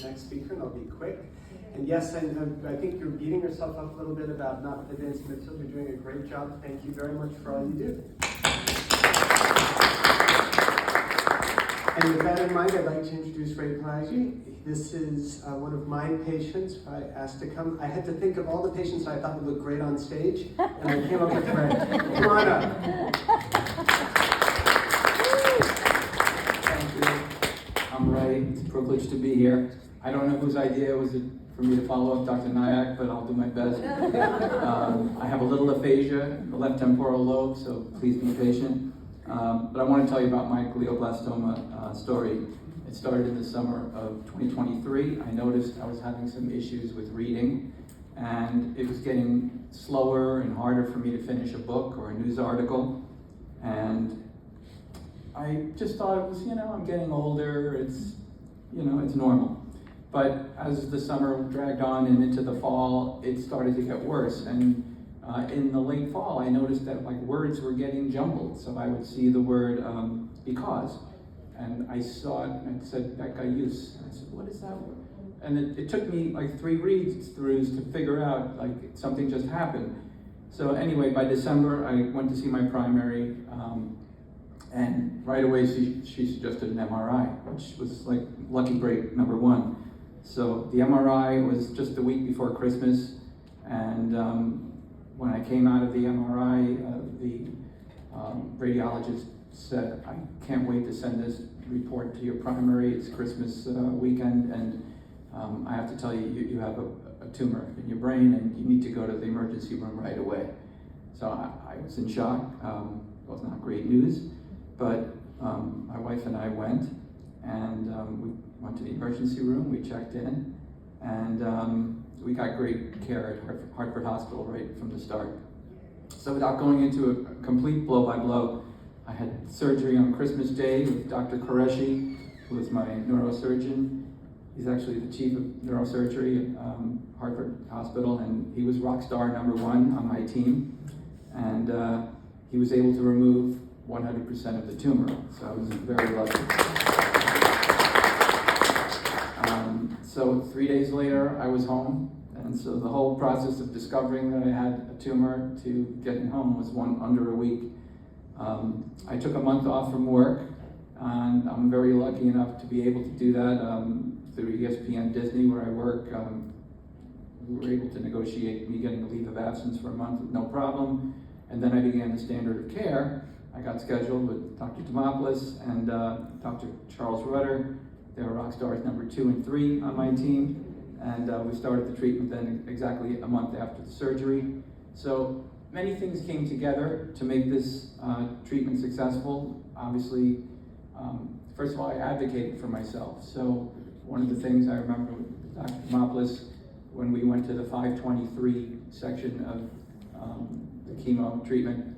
next speaker, and I'll be quick. And yes, and I think you're beating yourself up a little bit about not advancing materials. You're doing a great job. Thank you very much for all you do. And with that in mind, I'd like to introduce Ray Palagy. This is one of my patients. I asked to come. I had to think of all the patients I thought would look great on stage, and I came up with Ray. Come on up. Thank you. I'm Ray. It's a privilege to be here. I don't know whose idea was it for me to follow up Dr. Nyack, but I'll do my best. I have a little aphasia in the left temporal lobe, so please be patient. But I want to tell you about my glioblastoma story. It started in the summer of 2023. I noticed I was having some issues with reading, and it was getting slower and harder for me to finish a book or a news article. And I just thought it was, I'm getting older, it's normal. But as the summer dragged on and into the fall, it started to get worse. And in the late fall, I noticed that words were getting jumbled. So I would see the word because, and I saw it and it said Becca-use. And I said, what is that word? And it took me 3 read-throughs to figure out something just happened. So anyway, by December, I went to see my primary, and right away she suggested an MRI, which was lucky break number 1. So the MRI was just the week before Christmas, and when I came out of the MRI, the radiologist said, I can't wait to send this report to your primary. It's Christmas weekend, and I have to tell you, you have a tumor in your brain, and you need to go to the emergency room right away. So I was in shock. It was not great news, but my wife and I went, and we went to the emergency room, we checked in, and we got great care at Hartford Hospital right from the start. So without going into a complete blow-by-blow, I had surgery on Christmas Day with Dr. Qureshi, who was my neurosurgeon. He's actually the chief of neurosurgery at Hartford Hospital, and he was rock star number 1 on my team. And he was able to remove 100% of the tumor, so I was very lucky. So 3 days later, I was home, and so the whole process of discovering that I had a tumor to getting home was under a week. I took a month off from work, and I'm very lucky enough to be able to do that through ESPN Disney, where I work. We were able to negotiate me getting a leave of absence for a month with no problem, and then I began the standard of care. I got scheduled with Dr. Demopoulos and Dr. Charles Rudder. They were rock stars number 2 and 3 on my team, and we started the treatment then exactly a month after the surgery. So many things came together to make this treatment successful. Obviously, first of all, I advocated for myself. So one of the things I remember with Dr. Demopoulos, when we went to the 523 section of the chemo treatment,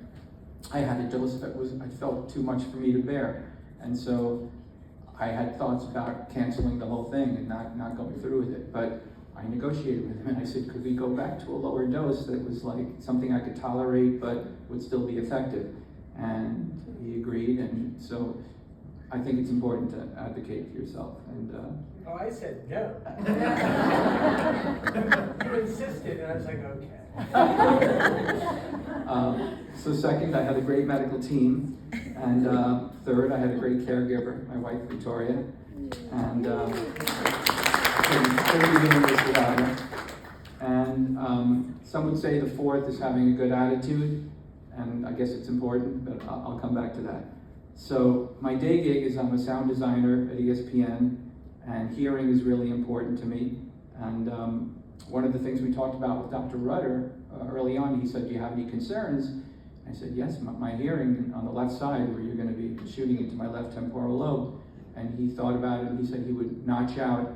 I had a dose that I felt too much for me to bear. And so I had thoughts about canceling the whole thing and not going through with it. But I negotiated with him and I said, could we go back to a lower dose that was something I could tolerate but would still be effective? And he agreed, and so I think it's important to advocate for yourself. And Oh, I said no. You insisted, and I was like, okay. So second, I had a great medical team, and third, I had a great caregiver, my wife Victoria, and couldn't be doing this without her. And some would say the fourth is having a good attitude, and I guess it's important, but I'll come back to that. So my day gig is I'm a sound designer at ESPN, and hearing is really important to me. And one of the things we talked about with Dr. Rudder early on, he said, do you have any concerns? I said, yes, my hearing on the left side, where you're going to be shooting into my left temporal lobe. And he thought about it, and he said he would notch out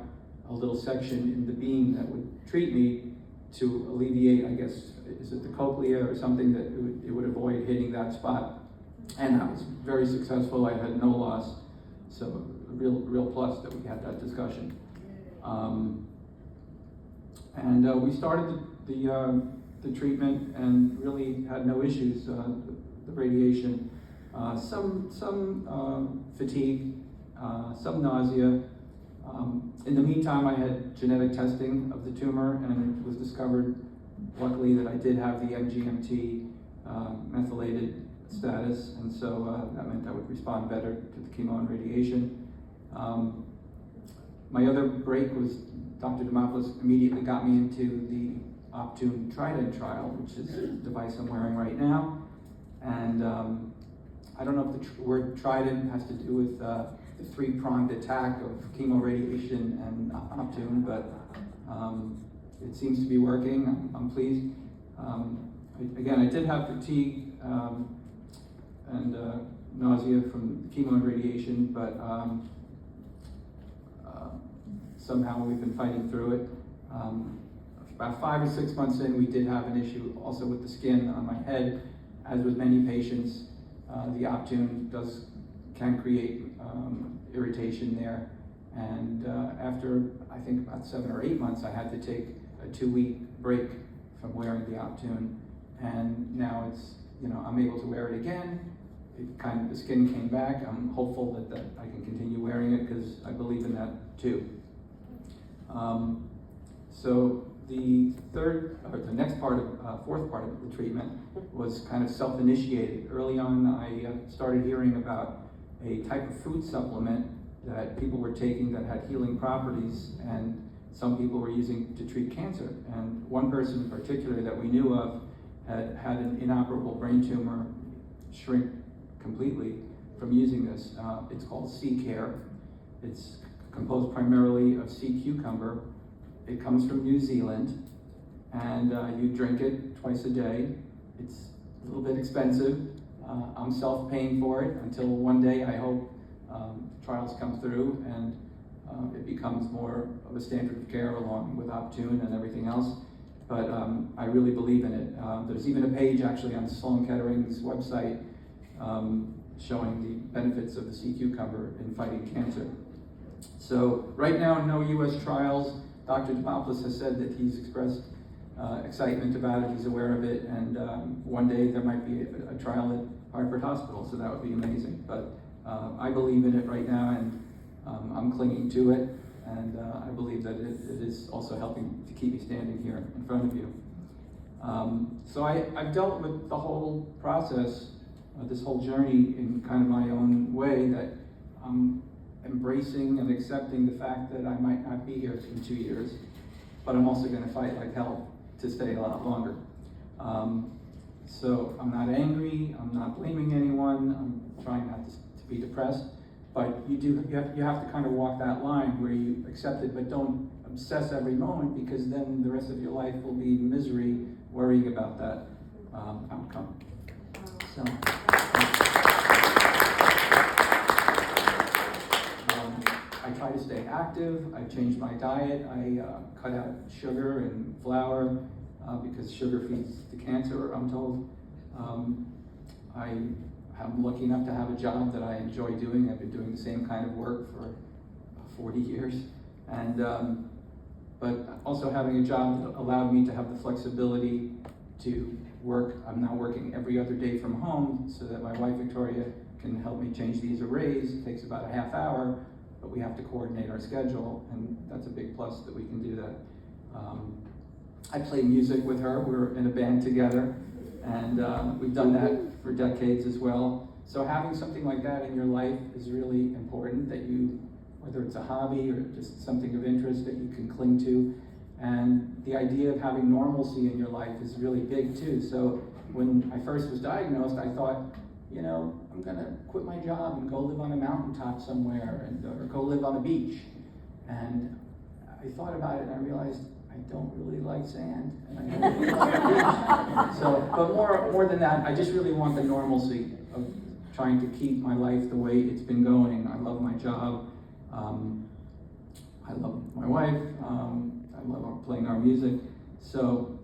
a little section in the beam that would treat me to alleviate, I guess, is it the cochlea or something, that it would avoid hitting that spot. And I was very successful. I had no loss. So a real plus that we had that discussion. And we started the treatment and really had no issues. The radiation, some fatigue, some nausea, In the meantime, I had genetic testing of the tumor, and it was discovered, luckily, that I did have the MGMT methylated status, and so that meant I would respond better to the chemo and radiation. My other break was Dr. Dimopoulos immediately got me into the Optune Trident trial, which is the device I'm wearing right now. And I don't know if the word Trident has to do with the three-pronged attack of chemo, radiation, and Optune, but it seems to be working. I'm pleased. Again, I did have fatigue and nausea from chemo and radiation, but somehow we've been fighting through it. About 5 or 6 months in, we did have an issue also with the skin on my head. As with many patients, the Optune can create irritation there. And after, I think, about 7 or 8 months, I had to take a 2-week break from wearing the Optune. And now it's, I'm able to wear it again. The skin came back. I'm hopeful that I can continue wearing it because I believe in that too. So the fourth part of the treatment was kind of self-initiated. Early on, I started hearing about a type of food supplement that people were taking that had healing properties, and some people were using to treat cancer. And one person in particular that we knew of had an inoperable brain tumor shrink completely from using this. It's called Sea Care. It's composed primarily of sea cucumber. It comes from New Zealand, and you drink it twice a day. It's a little bit expensive. I'm self-paying for it until one day I hope trials come through and it becomes more of a standard of care along with Optune and everything else. But I really believe in it. There's even a page actually on Sloan Kettering's website showing the benefits of the sea cucumber in fighting cancer. So right now, no US trials. Dr. Dimopoulos has said that he's expressed excitement about it, he's aware of it, and one day there might be a trial at Hartford Hospital, so that would be amazing. But I believe in it right now, and I'm clinging to it, and I believe that it is also helping to keep me standing here in front of you. So I've dealt with the whole process, this whole journey in kind of my own way, that I'm embracing and accepting the fact that I might not be here in 2 years, but I'm also going to fight like hell to stay a lot longer. So I'm not angry, I'm not blaming anyone, I'm trying not to be depressed, but you have to kind of walk that line where you accept it, but don't obsess every moment, because then the rest of your life will be misery worrying about that outcome. So. I try to stay active. I changed my diet. I cut out sugar and flour because sugar feeds the cancer, I'm told. I'm lucky enough to have a job that I enjoy doing. I've been doing the same kind of work for 40 years. And but also having a job that allowed me to have the flexibility to work. I'm now working every other day from home so that my wife, Victoria, can help me change these arrays. It takes about a half hour, but we have to coordinate our schedule, and that's a big plus that we can do that. I play music with her. We're in a band together, and we've done that for decades as well. So having something like that in your life is really important, that you, whether it's a hobby or just something of interest that you can cling to. And the idea of having normalcy in your life is really big too. So when I first was diagnosed, I thought, I'm gonna quit my job and go live on a mountaintop somewhere, or go live on a beach. And I thought about it and I realized I don't really like sand, and I don't really like the beach. So, but more than that, I just really want the normalcy of trying to keep my life the way it's been going. I love my job. I love my wife. I love playing our music. So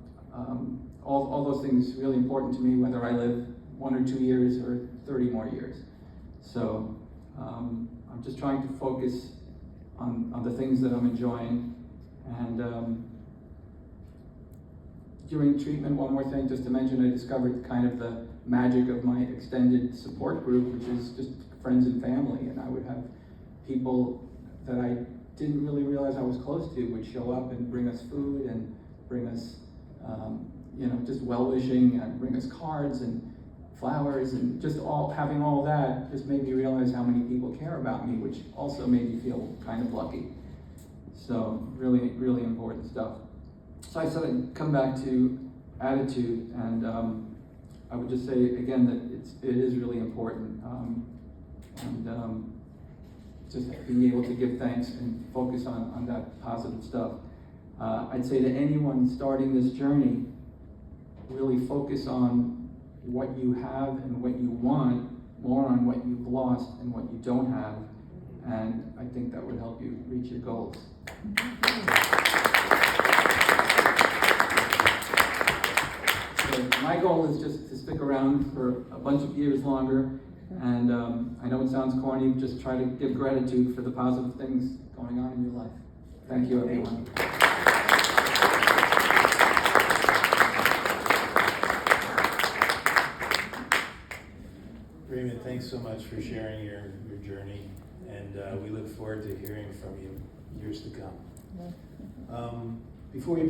all those things are really important to me, whether I live 1 or 2 years or 30 more years. So I'm just trying to focus on the things that I'm enjoying. And during treatment, one more thing just to mention, I discovered kind of the magic of my extended support group, which is just friends and family. And I would have people that I didn't really realize I was close to would show up and bring us food and bring us, just well-wishing and bring us cards and flowers, and just having all that just made me realize how many people care about me, which also made me feel kind of lucky. So really, really important stuff. So I said I'd come back to attitude, and I would just say again that it is really important, just being able to give thanks and focus on that positive stuff. I'd say to anyone starting this journey, really focus on what you have and what you want, more on what you've lost and what you don't have, and I think that would help you reach your goals. So my goal is just to stick around for a bunch of years longer, and I know it sounds corny, just try to give gratitude for the positive things going on in your life. Thank you, everyone. Raymond, thanks so much for sharing your journey, and we look forward to hearing from you years to come. Before we